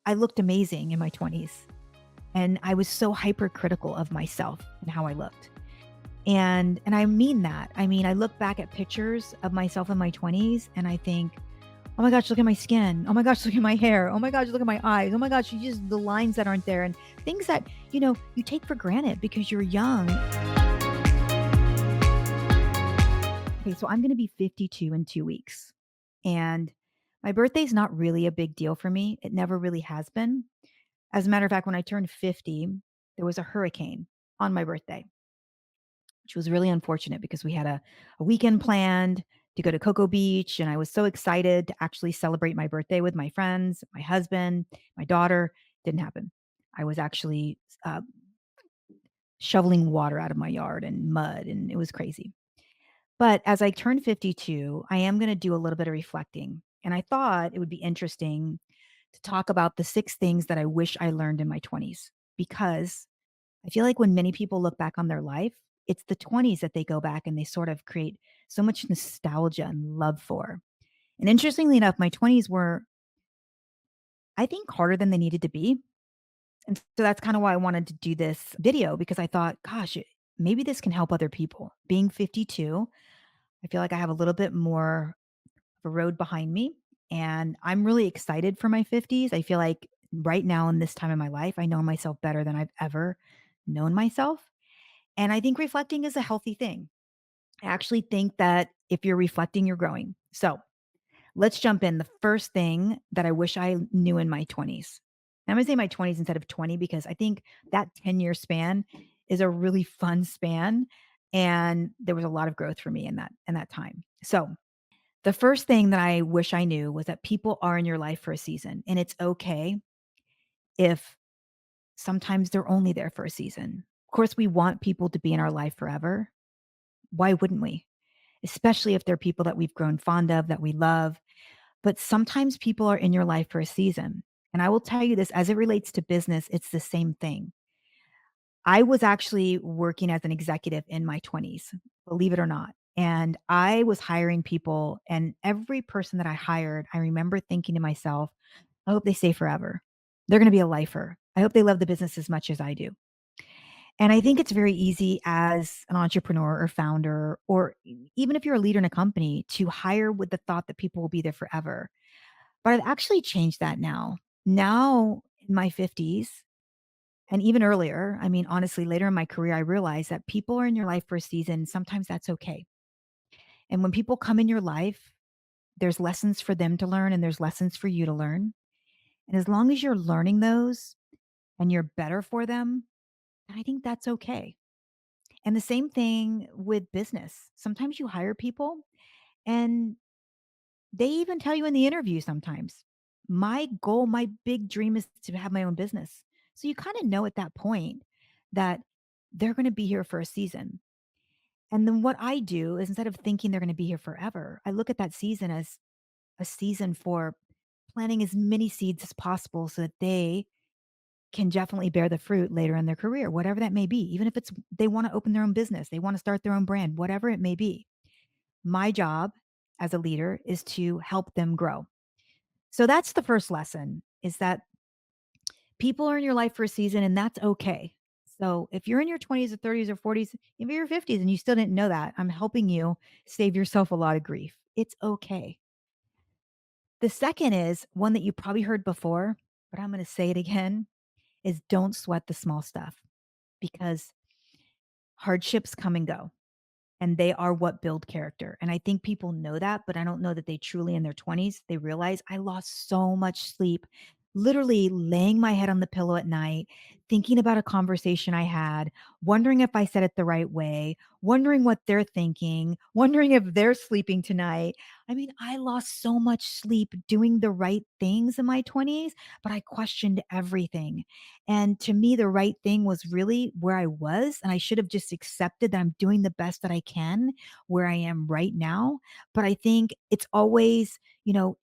I looked amazing in my 20s. And I was so hypercritical of myself and how I looked. And I mean that. I mean, I look back at pictures of myself in my 20s and I think, "Oh my gosh, look at my skin. Oh my gosh, look at my hair. Oh my gosh, look at my eyes. Oh my gosh, you just the lines that aren't there and things that, you take for granted because you're young." Okay, so I'm going to be 52 in 2 weeks. And my birthday's not really a big deal for me. It never really has been. As a matter of fact, when I turned 50, there was a hurricane on my birthday, which was really unfortunate because we had a weekend planned to go to Cocoa Beach. And I was so excited to actually celebrate my birthday with my friends, my husband, my daughter. Didn't happen. I was actually uh, shoveling water out of my yard and mud, and it was crazy. But as I turn 52, I am going to do a little bit of reflecting. And I thought it would be interesting to talk about the 6 things that I wish I learned in my 20s because I feel like when many people look back on their life, it's the 20s that they go back and they sort of create so much nostalgia and love for. And interestingly enough, my 20s were, I think, harder than they needed to be. And so that's kind of why I wanted to do this video because I thought, gosh, maybe this can help other people. Being 52, I feel like I have a little bit more of a road behind me. And I'm really excited for my 50s. I feel like right now in this time of my life, I know myself better than I've ever known myself. And I think reflecting is a healthy thing. I actually think that if you're reflecting, you're growing. So let's jump in. The first thing that I wish I knew in my 20s. I'm going to say my 20s instead of 20 because I think that 10-year span is a really fun span. And there was a lot of growth for me in that time. So the first thing that I wish I knew was that people are in your life for a season. And it's okay if sometimes they're only there for a season. Of course, we want people to be in our life forever. Why wouldn't we? Especially if they're people that we've grown fond of, that we love. But sometimes people are in your life for a season. And I will tell you this as it relates to business, it's the same thing. I was actually working as an executive in my 20s, believe it or not. And I was hiring people, and every person that I hired, I remember thinking to myself, I hope they stay forever. They're going to be a lifer. I hope they love the business as much as I do. And I think it's very easy as an entrepreneur or founder, or even if you're a leader in a company, to hire with the thought that people will be there forever. But I've actually changed that now. Now in my 50s, and even earlier, I mean, honestly, later in my career, I realized that people are in your life for a season. Sometimes that's okay. And when people come in your life, there's lessons for them to learn and there's lessons for you to learn. And as long as you're learning those and you're better for them, I think that's okay. And the same thing with business. Sometimes you hire people and they even tell you in the interview sometimes, my goal, my big dream is to have my own business. So you kind of know at that point that they're going to be here for a season. And then what I do is instead of thinking they're going to be here forever, I look at that season as a season for planting as many seeds as possible so that they can definitely bear the fruit later in their career, whatever that may be. Even if it's they want to open their own business, they want to start their own brand, whatever it may be. My job as a leader is to help them grow. So that's the first lesson is that people are in your life for a season and that's okay. So if you're in your 20s or 30s or 40s, if you're 50s and you still didn't know that, I'm helping you save yourself a lot of grief. It's okay. The second is one that you probably heard before, but I'm going to say it again is don't sweat the small stuff because hardships come and go. And they are what build character. And I think people know that, but I don't know that they truly in their 20s, they realize I lost so much sleep, literally laying my head on the pillow at night, thinking about a conversation I had, wondering if I said it the right way, wondering what they're thinking, wondering if they're sleeping tonight. I mean, I lost so much sleep doing the right things in my 20s, but I questioned everything. And to me, the right thing was really where I was. And I should have just accepted that I'm doing the best that I can where I am right now. But I think it's always,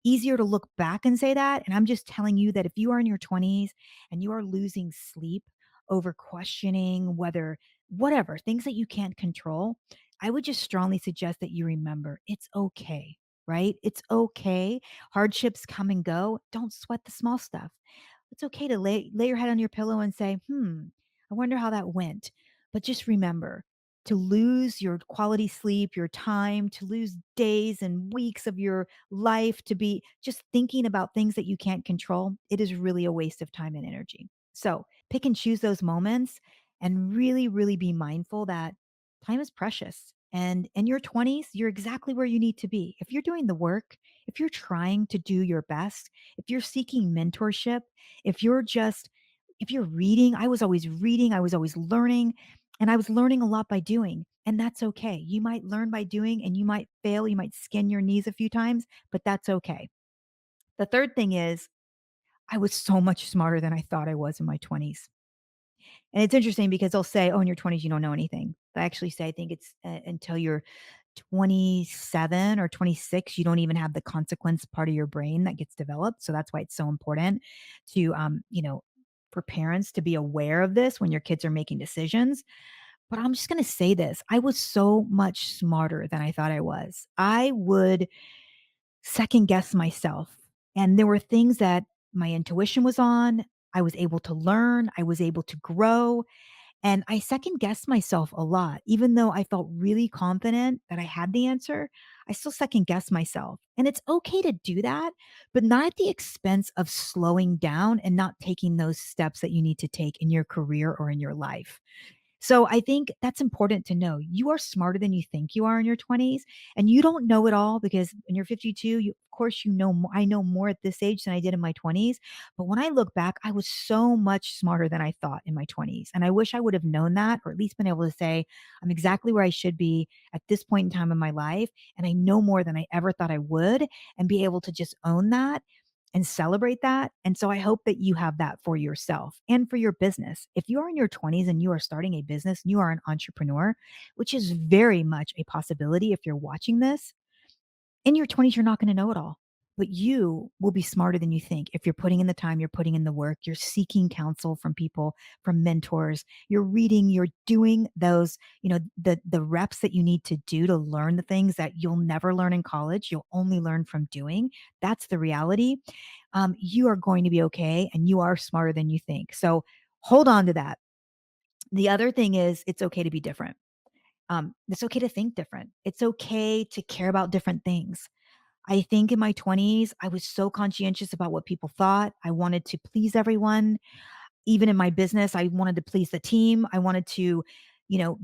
easier to look back and say that. And I'm just telling you that if you are in your 20s and you are losing sleep over questioning whether, whatever, things that you can't control, I would just strongly suggest that you remember it's okay, right? It's okay. Hardships come and go. Don't sweat the small stuff. It's okay to lay your head on your pillow and say, I wonder how that went. But just remember, to lose your quality sleep, your time, to lose days and weeks of your life to be just thinking about things that you can't control, it is really a waste of time and energy. So pick and choose those moments and really, really be mindful that time is precious. And in your 20s, you're exactly where you need to be. If you're doing the work, if you're trying to do your best, if you're seeking mentorship, if you're just if you're reading, I was always learning, and I was learning a lot by doing, and that's okay. You might learn by doing and you might fail, you might skin your knees a few times, but that's okay. The third thing is I was so much smarter than I thought I was in my 20s. And it's interesting because they'll say, "Oh, in your 20s you don't know anything." But I actually say I think it's until you're 27 or 26, you don't even have the consequence part of your brain that gets developed. So that's why it's so important to, for parents to be aware of this when your kids are making decisions. But I'm just going to say this. I was so much smarter than I thought I was. I would second guess myself. And there were things that my intuition was on. I was able to learn. I was able to grow. And I second guessed myself a lot. Even though I felt really confident that I had the answer, I still second guessed myself. And it's okay to do that, but not at the expense of slowing down and not taking those steps that you need to take in your career or in your life. So I think that's important to know. You are smarter than you think you are in your 20s, and you don't know it all because when you're 52, of course, you know, I know more at this age than I did in my 20s. But when I look back, I was so much smarter than I thought in my 20s. And I wish I would have known that, or at least been able to say, I'm exactly where I should be at this point in time in my life. And I know more than I ever thought I would, and be able to just own that and celebrate that. And so I hope that you have that for yourself and for your business. If you are in your 20s and you are starting a business, and you are an entrepreneur, which is very much a possibility if you're watching this, in your 20s, you're not going to know it all, but you will be smarter than you think. If you're putting in the time, you're putting in the work, you're seeking counsel from people, from mentors, you're reading, you're doing those, the reps that you need to do to learn the things that you'll never learn in college. You'll only learn from doing. That's the reality. You are going to be okay and you are smarter than you think. So hold on to that. The other thing is it's okay to be different. It's okay to think different. It's okay to care about different things. I think in my 20s, I was so conscientious about what people thought. I wanted to please everyone. Even in my business, I wanted to please the team. I wanted to,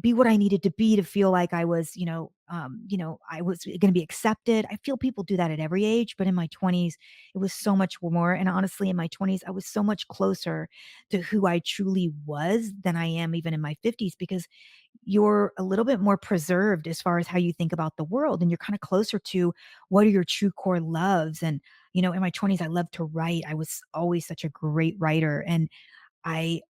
be what I needed to be to feel like I was, I was going to be accepted. I feel people do that at every age, but in my 20s, it was so much more. And honestly, in my 20s, I was so much closer to who I truly was than I am even in my 50s because you're a little bit more preserved as far as how you think about the world and you're kind of closer to what are your true core loves. And in my 20s I loved to write. I was always such a great writer, and I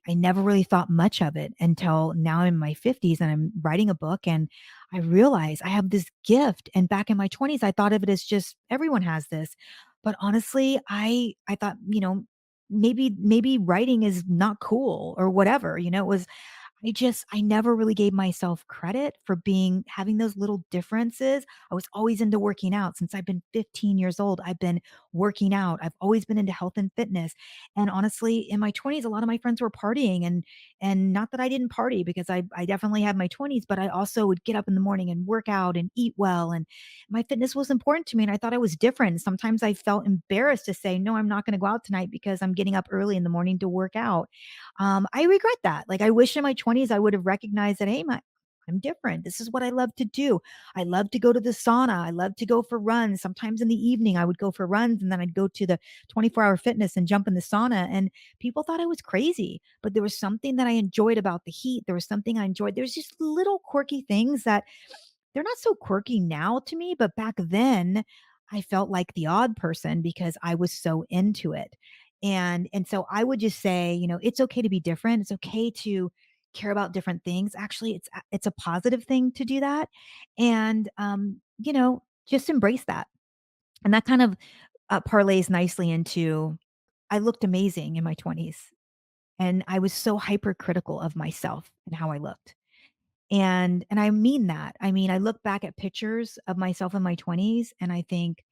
never really thought much of it until now in my 50s and I'm writing a book and I realize I have this gift. And back in my 20s, I thought of it as just everyone has this. But honestly, I thought, maybe writing is not cool or whatever. It was I never really gave myself credit for having those little differences. I was always into working out since I've been 15 years old. I've been working out. I've always been into health and fitness. And honestly, in my 20s, a lot of my friends were partying and not that I didn't party because I definitely had my 20s, but I also would get up in the morning and work out and eat well. And my fitness was important to me. And I thought I was different. Sometimes I felt embarrassed to say, no, I'm not going to go out tonight because I'm getting up early in the morning to work out. I regret that. Like, I wish in my 20s I would have recognized that, hey, I'm different. This is what I love to do. I love to go to the sauna. I love to go for runs. Sometimes in the evening, I would go for runs and then I'd go to the 24-hour fitness and jump in the sauna. And people thought I was crazy, but there was something that I enjoyed about the heat. There was something I enjoyed. There's just little quirky things that they're not so quirky now to me, but back then I felt like the odd person because I was so into it. And so I would just say, it's okay to be different. It's okay to care about different things. Actually, it's a positive thing to do that. And just embrace that. And that kind of parlays nicely into I looked amazing in my 20s and I was so hypercritical of myself and how I looked. And I mean that. I mean, I look back at pictures of myself in my 20s and I think,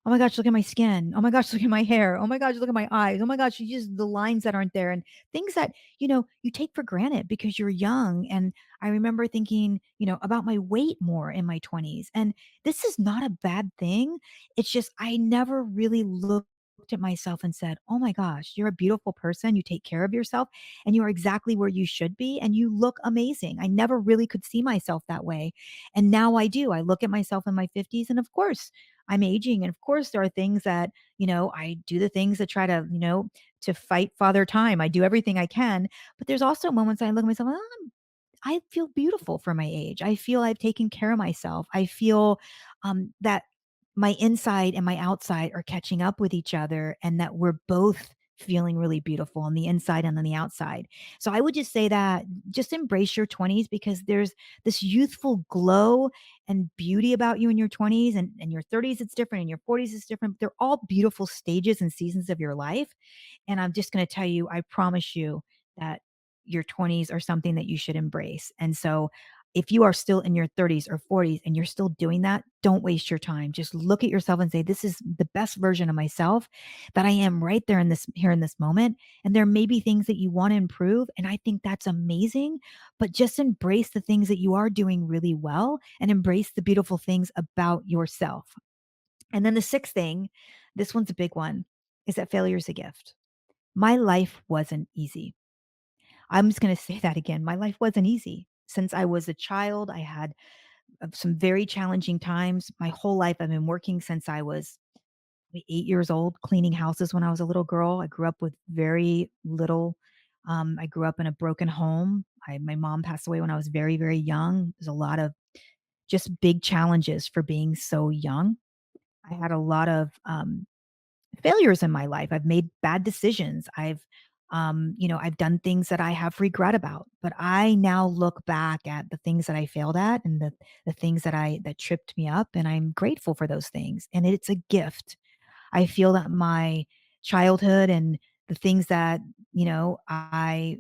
"Oh my gosh, look at my skin. Oh my gosh, look at my hair. Oh my gosh, look at my eyes. Oh my gosh, you just the lines that aren't there," and things that, you take for granted because you're young. And I remember thinking, about my weight more in my 20s. And this is not a bad thing. It's just I never really looked at myself and said, "Oh my gosh, you're a beautiful person. You take care of yourself and you are exactly where you should be and you look amazing." I never really could see myself that way. And now I do. I look at myself in my 50s, and of course, I'm aging. And of course, there are things that, I do the things that try to, to fight father time. I do everything I can. But there's also moments I look at myself, "Oh, I feel beautiful for my age. I feel I've taken care of myself. I feel that my inside and my outside are catching up with each other, and that we're both feeling really beautiful on the inside and on the outside." So I would just say that just embrace your 20s, because there's this youthful glow and beauty about you in your 20s, and your 30s, it's different. In your 40s, it's different. They're all beautiful stages and seasons of your life. And I'm just going to tell you, I promise you that your 20s are something that you should embrace. And so if you are still in your 30s or 40s and you're still doing that, don't waste your time. Just look at yourself and say, "This is the best version of myself that I am right there in this here in this moment." And there may be things that you want to improve, and I think that's amazing, but just embrace the things that you are doing really well and embrace the beautiful things about yourself. And then the sixth thing, this one's a big one, is that failure is a gift. My life wasn't easy. I'm just going to say that again. My life wasn't easy. Since I was a child, I had some very challenging times. My whole life, I've been working since I was 8 years old, cleaning houses when I was a little girl. I grew up with very little. I grew up in a broken home. My mom passed away when I was very, very young. There's a lot of just big challenges for being so young. I had a lot of failures in my life. I've made bad decisions. I've done things that I have regret about. But I now look back at the things that I failed at, and the things that tripped me up, and I'm grateful for those things. And it's a gift. I feel that my childhood and the things that, I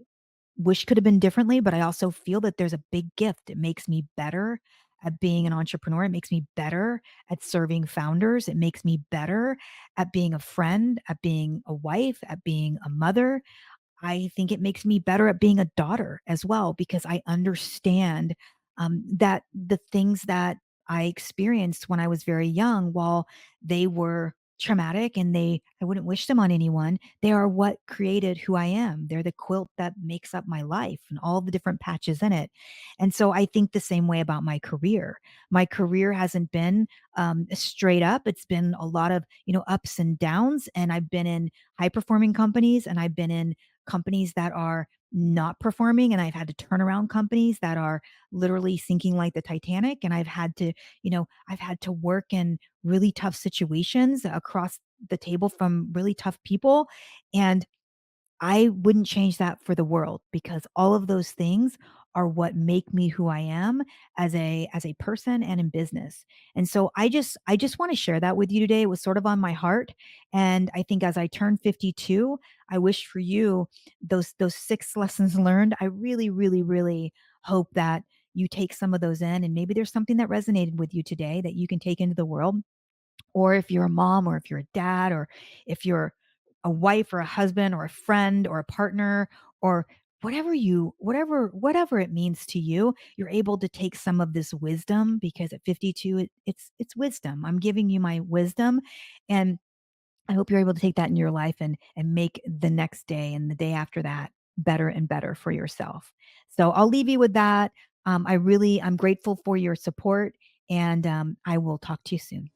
wish could have been differently, but I also feel that there's a big gift. It makes me better at being an entrepreneur. It makes me better at serving founders. It makes me better at being a friend, at being a wife, at being a mother. I think it makes me better at being a daughter as well, because I understand that the things that I experienced when I was very young, while they were traumatic and I wouldn't wish them on anyone, they are what created who I am. They're the quilt that makes up my life and all the different patches in it. And so I think the same way about my career. My career hasn't been straight up. It's been a lot of, ups and downs. And I've been in high performing companies, and I've been in companies that are not performing, and I've had to turn around companies that are literally sinking like the Titanic. And I've had to work in really tough situations across the table from really tough people. And I wouldn't change that for the world, because all of those things are what make me who I am as a person and in business. And so I just want to share that with you today. It was sort of on my heart. And I think as I turn 52, I wish for you those six lessons learned. I really, really, really hope that you take some of those in, and maybe there's something that resonated with you today that you can take into the world. Or if you're a mom, or if you're a dad, or if you're a wife or a husband or a friend or a partner, or whatever it means to you, you're able to take some of this wisdom, because at 52 it's wisdom. I'm giving you my wisdom, and I hope you're able to take that in your life, and make the next day and the day after that better and better for yourself. So I'll leave you with that. I'm grateful for your support, and I will talk to you soon.